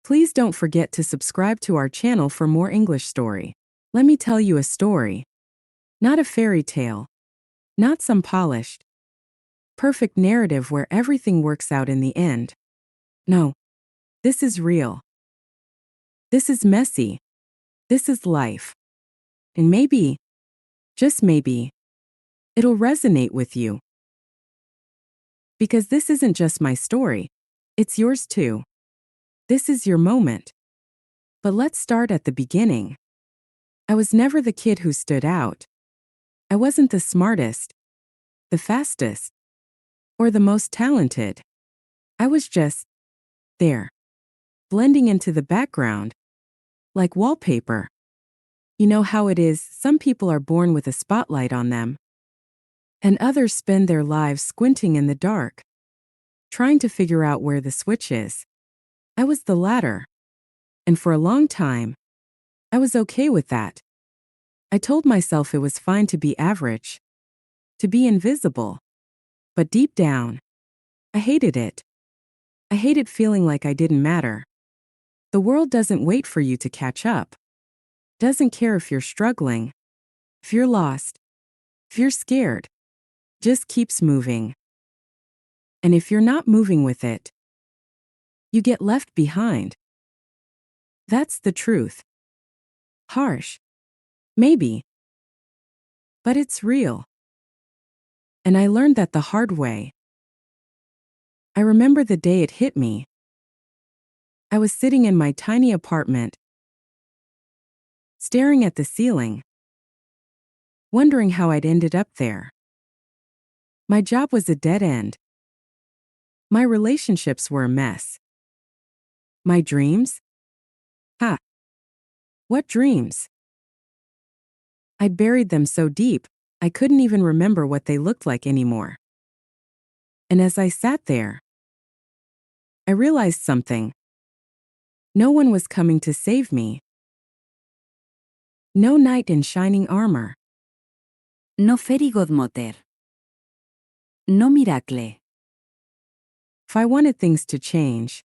Please don't forget to subscribe to our channel for more English story. Let me tell you a story. Not a fairy tale. Not some polished, perfect narrative where everything works out in the end. No. This is real. This is messy. This is life. And maybe, just maybe, it'll resonate with you. Because this isn't just my story, it's yours too. This is your moment. But let's start at the beginning. I was never the kid who stood out. I wasn't the smartest, the fastest, or the most talented. I was just there, blending into the background, like wallpaper. You know how it is, some people are born with a spotlight on them, and others spend their lives squinting in the dark, trying to figure out where the switch is. I was the latter. And for a long time, I was okay with that. I told myself it was fine to be average, to be invisible. But deep down, I hated it. I hated feeling like I didn't matter. The world doesn't wait for you to catch up. Doesn't care if you're struggling, if you're lost, if you're scared. Just keeps moving. And if you're not moving with it, you get left behind. That's the truth. Harsh. Maybe. But it's real. And I learned that the hard way. I remember the day it hit me. I was sitting in my tiny apartment, staring at the ceiling, wondering how I'd ended up there. My job was a dead end. My relationships were a mess. My dreams? Ha! What dreams? I'd buried them so deep, I couldn't even remember what they looked like anymore. And as I sat there, I realized something. No one was coming to save me. No knight in shining armor. No fairy godmother. No miracle. If I wanted things to change,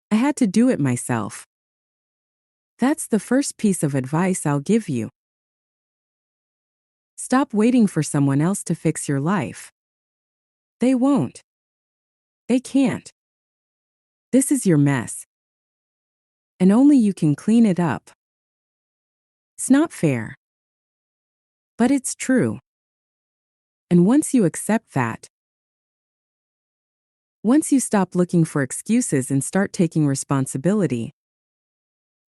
I had to do it myself. That's the first piece of advice I'll give you. Stop waiting for someone else to fix your life. They won't. They can't. This is your mess. And only you can clean it up. It's not fair. But it's true. And once you accept that, once you stop looking for excuses and start taking responsibility,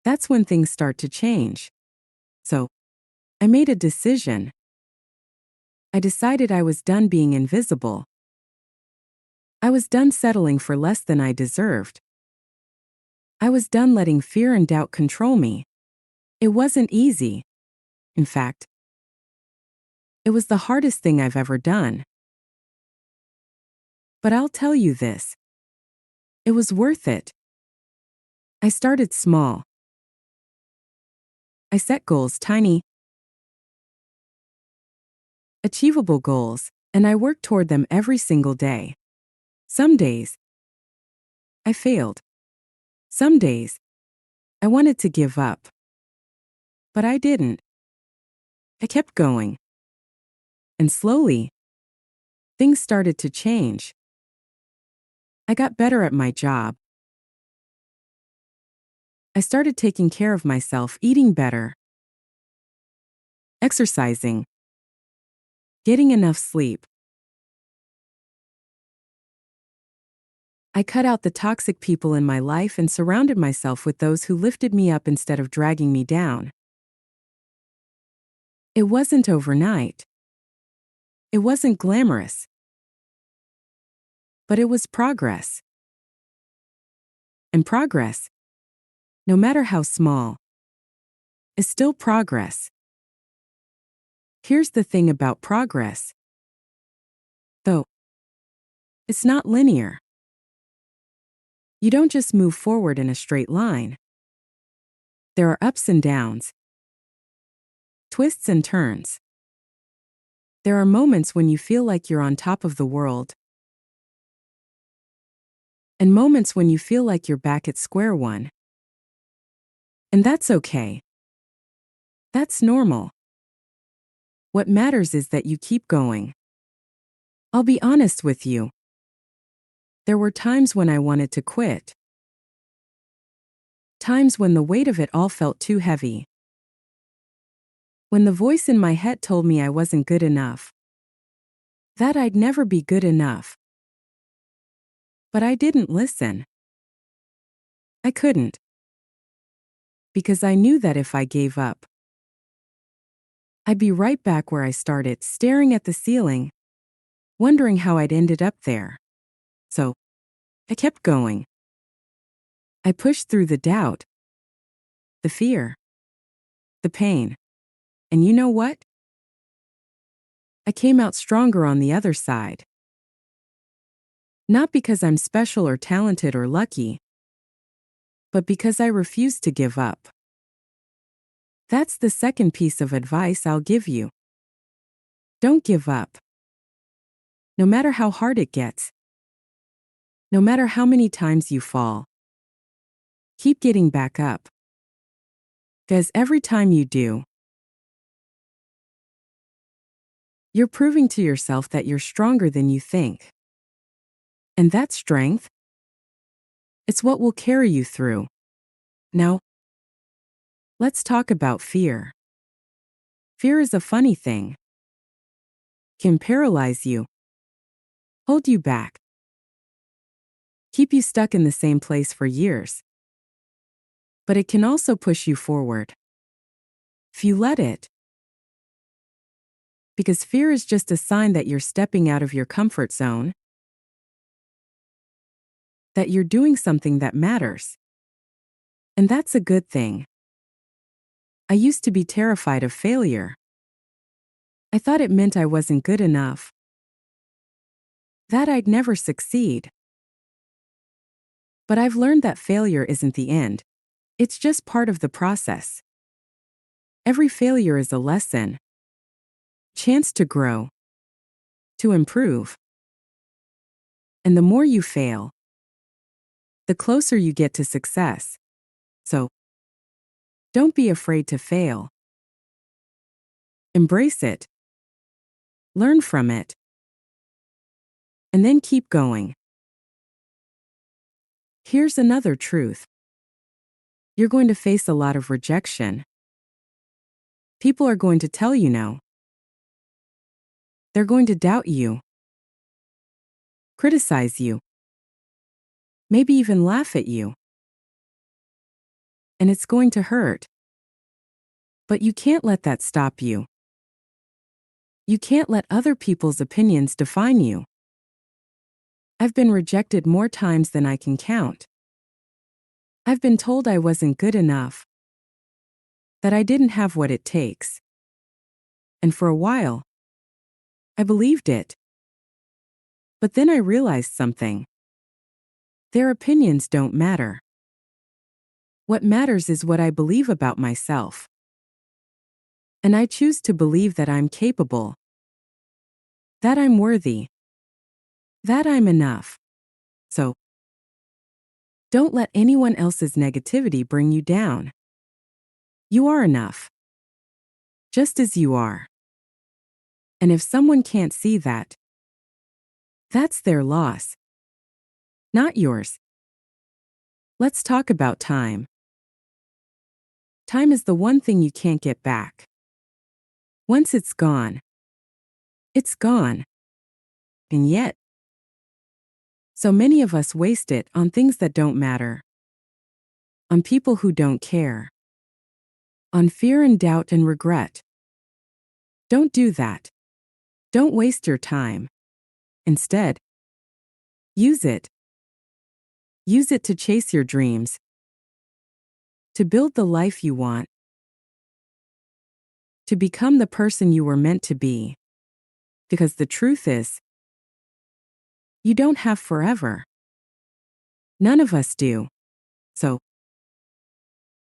that's when things start to change. So, I made a decision. I decided I was done being invisible. I was done settling for less than I deserved. I was done letting fear and doubt control me. It wasn't easy. In fact, it was the hardest thing I've ever done. But I'll tell you this. It was worth it. I started small. I set goals, tiny, achievable goals, and I worked toward them every single day. Some days, I failed. Some days, I wanted to give up. But I didn't. I kept going. And slowly, things started to change. I got better at my job. I started taking care of myself, eating better, exercising, getting enough sleep. I cut out the toxic people in my life and surrounded myself with those who lifted me up instead of dragging me down. It wasn't overnight. It wasn't glamorous. But it was progress. And progress, no matter how small, is still progress. Here's the thing about progress, though. It's not linear. You don't just move forward in a straight line. There are ups and downs, twists and turns. There are moments when you feel like you're on top of the world, and moments when you feel like you're back at square one. And that's okay. That's normal. What matters is that you keep going. I'll be honest with you. There were times when I wanted to quit. Times when the weight of it all felt too heavy. When the voice in my head told me I wasn't good enough. That I'd never be good enough. But I didn't listen. I couldn't. Because I knew that if I gave up, I'd be right back where I started, staring at the ceiling, wondering how I'd ended up there. So, I kept going. I pushed through the doubt, the fear, the pain. And you know what? I came out stronger on the other side. Not because I'm special or talented or lucky, but because I refused to give up. That's the second piece of advice I'll give you. Don't give up. No matter how hard it gets. No matter how many times you fall. Keep getting back up. Because every time you do, you're proving to yourself that you're stronger than you think. And that strength, it's what will carry you through. Now, let's talk about fear. Fear is a funny thing. Can paralyze you, hold you back, keep you stuck in the same place for years. But it can also push you forward. If you let it. Because fear is just a sign that you're stepping out of your comfort zone, that you're doing something that matters. And that's a good thing. I used to be terrified of failure. I thought it meant I wasn't good enough, that I'd never succeed. But I've learned that failure isn't the end. It's just part of the process. Every failure is a lesson, chance to grow, to improve. And the more you fail, the closer you get to success. So, don't be afraid to fail. Embrace it. Learn from it. And then keep going. Here's another truth. You're going to face a lot of rejection. People are going to tell you no. They're going to doubt you, criticize you, maybe even laugh at you. And it's going to hurt. But you can't let that stop you. You can't let other people's opinions define you. I've been rejected more times than I can count. I've been told I wasn't good enough, that I didn't have what it takes. And for a while, I believed it. But then I realized something. Their opinions don't matter. What matters is what I believe about myself. And I choose to believe that I'm capable, that I'm worthy, that I'm enough. So, don't let anyone else's negativity bring you down. You are enough, just as you are. And if someone can't see that, that's their loss, not yours. Let's talk about time. Time is the one thing you can't get back. Once it's gone, it's gone. And yet, so many of us waste it on things that don't matter, on people who don't care, on fear and doubt and regret. Don't do that. Don't waste your time. Instead, use it. Use it to chase your dreams, to build the life you want, to become the person you were meant to be. Because the truth is, you don't have forever. None of us do. So,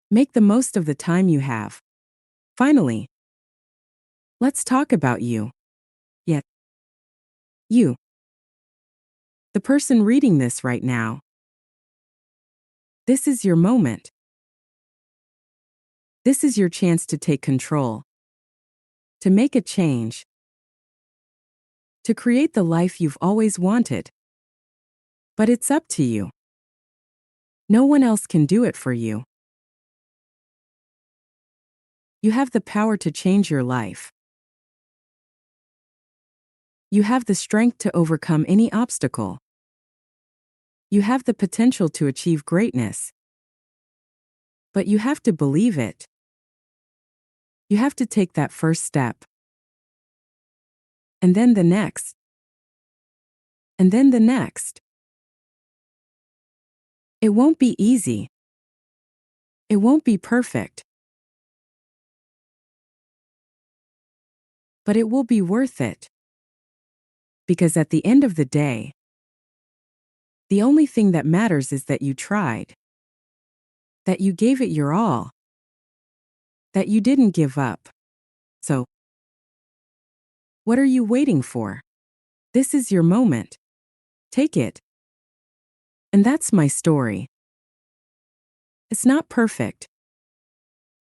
make the most of the time you have. Finally, let's talk about you. Yet, you, the person reading this right now, This is your moment. This is your chance to take control, to make a change, to create the life you've always wanted. But it's up to you. No one else can do it for you. You have the power to change your life. You have the strength to overcome any obstacle. You have the potential to achieve greatness. But you have to believe it. You have to take that first step. And then the next. And then the next. It won't be easy. It won't be perfect. But it will be worth it. Because at the end of the day, the only thing that matters is that you tried. That you gave it your all. That you didn't give up. So, what are you waiting for? This is your moment. Take it. And that's my story. It's not perfect.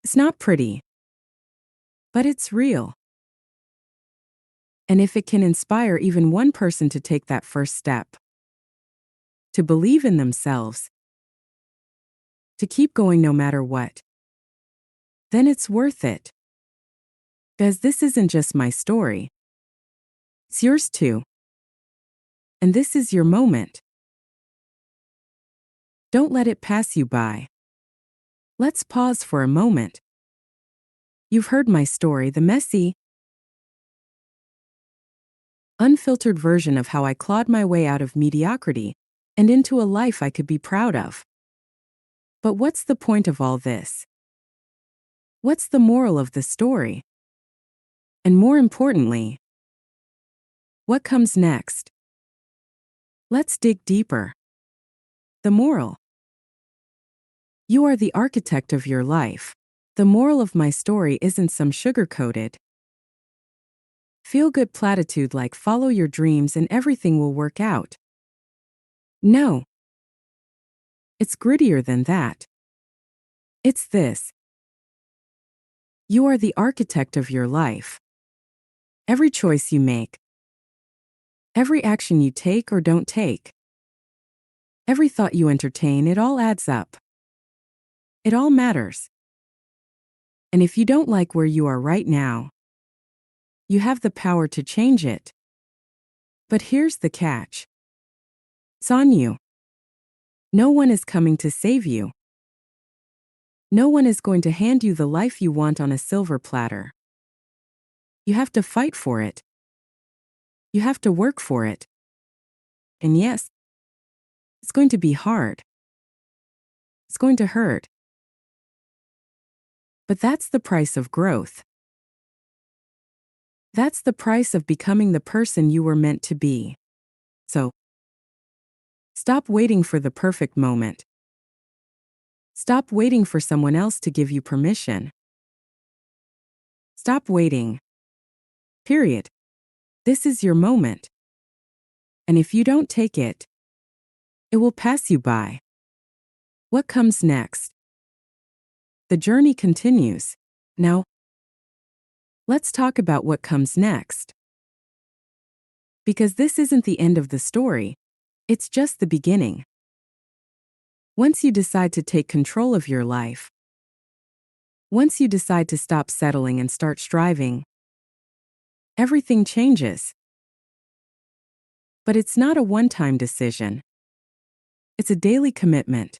It's not pretty. But it's real. And if it can inspire even one person to take that first step, to believe in themselves, to keep going no matter what, then it's worth it. Because this isn't just my story. It's yours too. And this is your moment. Don't let it pass you by. Let's pause for a moment. You've heard my story, the messy, unfiltered version of how I clawed my way out of mediocrity and into a life I could be proud of. But what's the point of all this? What's the moral of the story? And more importantly, what comes next? Let's dig deeper. The moral. You are the architect of your life. The moral of my story isn't some sugar-coated, feel-good platitude like follow your dreams and everything will work out. No. It's grittier than that. It's this. You are the architect of your life. Every choice you make, every action you take or don't take, every thought you entertain, it all adds up. It all matters. And if you don't like where you are right now, you have the power to change it. But here's the catch. It's on you. No one is coming to save you. No one is going to hand you the life you want on a silver platter. You have to fight for it. You have to work for it. And yes, it's going to be hard. It's going to hurt. But that's the price of growth. That's the price of becoming the person you were meant to be. So, stop waiting for the perfect moment. Stop waiting for someone else to give you permission. Stop waiting. Period. This is your moment. And if you don't take it, it will pass you by. What comes next? The journey continues. Now, let's talk about what comes next. Because this isn't the end of the story, it's just the beginning. Once you decide to take control of your life, once you decide to stop settling and start striving, everything changes. But it's not a one-time decision. It's a daily commitment.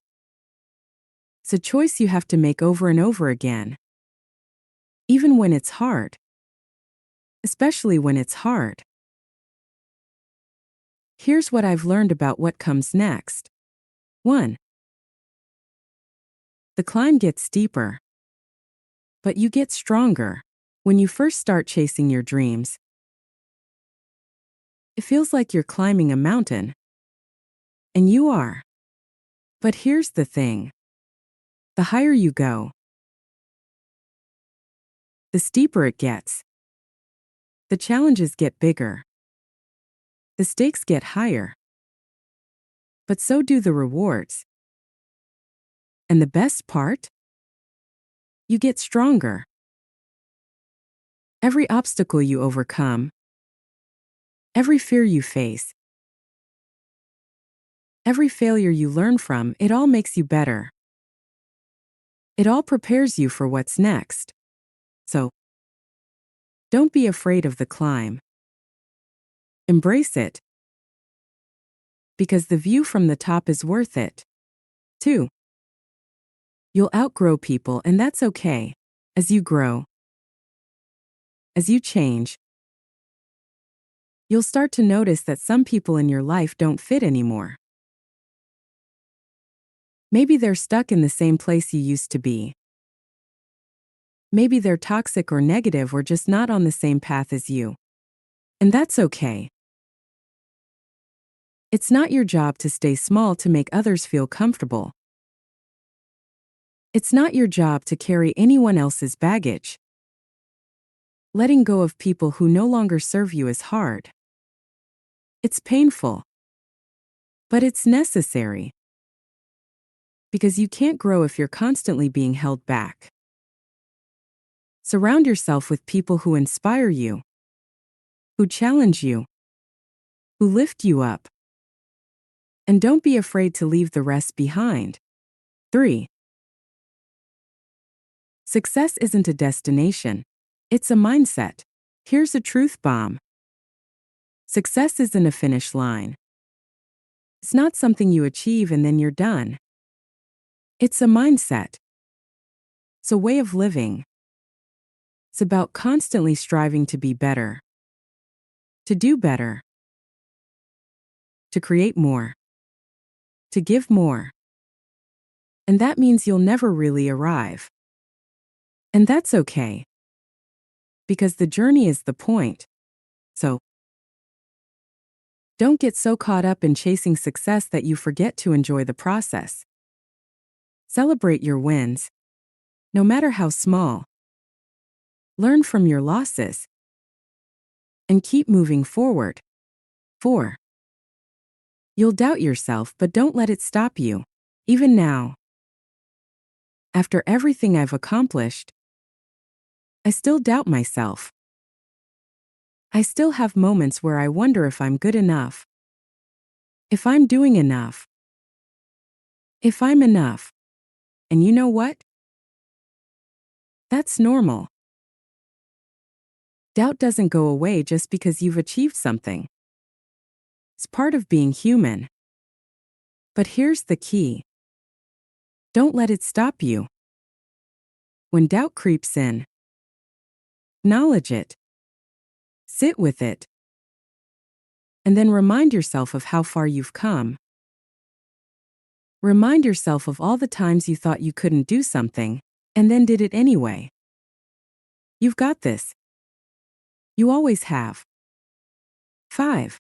It's a choice you have to make over and over again. Even when it's hard. Especially when it's hard. Here's what I've learned about what comes next. 1. The climb gets steeper. But you get stronger. When you first start chasing your dreams, it feels like you're climbing a mountain. And you are. But here's the thing. The higher you go, the steeper it gets. The challenges get bigger. The stakes get higher. But so do the rewards. And the best part? You get stronger. Every obstacle you overcome, every fear you face, every failure you learn from, it all makes you better. It all prepares you for what's next. So, don't be afraid of the climb. Embrace it. Because the view from the top is worth it. 2. You'll outgrow people, and that's okay. As you grow, as you change, you'll start to notice that some people in your life don't fit anymore. Maybe they're stuck in the same place you used to be. Maybe they're toxic or negative or just not on the same path as you. And that's okay. It's not your job to stay small to make others feel comfortable. It's not your job to carry anyone else's baggage. Letting go of people who no longer serve you is hard. It's painful. But it's necessary. Because you can't grow if you're constantly being held back. Surround yourself with people who inspire you, who challenge you, who lift you up. And don't be afraid to leave the rest behind. 3. Success isn't a destination. It's a mindset. Here's a truth bomb. Success isn't a finish line. It's not something you achieve and then you're done. It's a mindset. It's a way of living. It's about constantly striving to be better, to do better, to create more, to give more. And that means you'll never really arrive. And that's okay. Because the journey is the point. So, don't get so caught up in chasing success that you forget to enjoy the process. Celebrate your wins, no matter how small. Learn from your losses. And keep moving forward. 4. You'll doubt yourself, but don't let it stop you. Even now, after everything I've accomplished, I still doubt myself. I still have moments where I wonder if I'm good enough, if I'm doing enough, if I'm enough. And you know what? That's normal. Doubt doesn't go away just because you've achieved something. It's part of being human. But here's the key. Don't let it stop you. When doubt creeps in, acknowledge it. Sit with it. And then remind yourself of how far you've come. Remind yourself of all the times you thought you couldn't do something, and then did it anyway. You've got this. You always have. 5.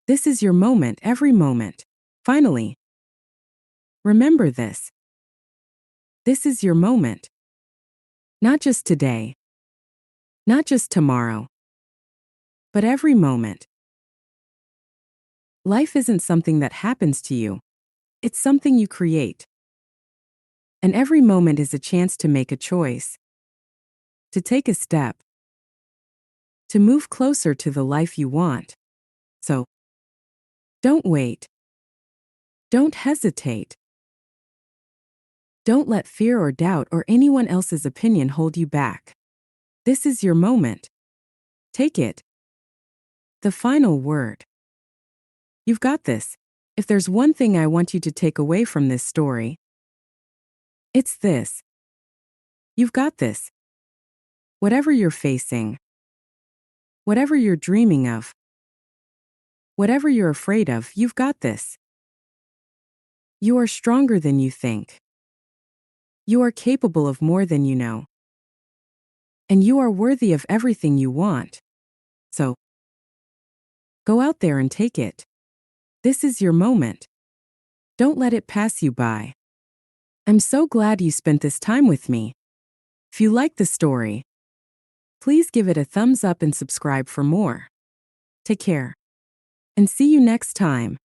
This is your moment, every moment. Finally, remember this. This is your moment. Not just today. Not just tomorrow. But every moment. Life isn't something that happens to you. It's something you create. And every moment is a chance to make a choice. To take a step. To move closer to the life you want. So, don't wait. Don't hesitate. Don't let fear or doubt or anyone else's opinion hold you back. This is your moment. Take it. The final word. You've got this. If there's one thing I want you to take away from this story, it's this. You've got this. Whatever you're facing, whatever you're dreaming of, whatever you're afraid of, you've got this. You are stronger than you think. You are capable of more than you know. And you are worthy of everything you want. So, go out there and take it. This is your moment. Don't let it pass you by. I'm so glad you spent this time with me. If you like the story, please give it a thumbs up and subscribe for more. Take care. And see you next time.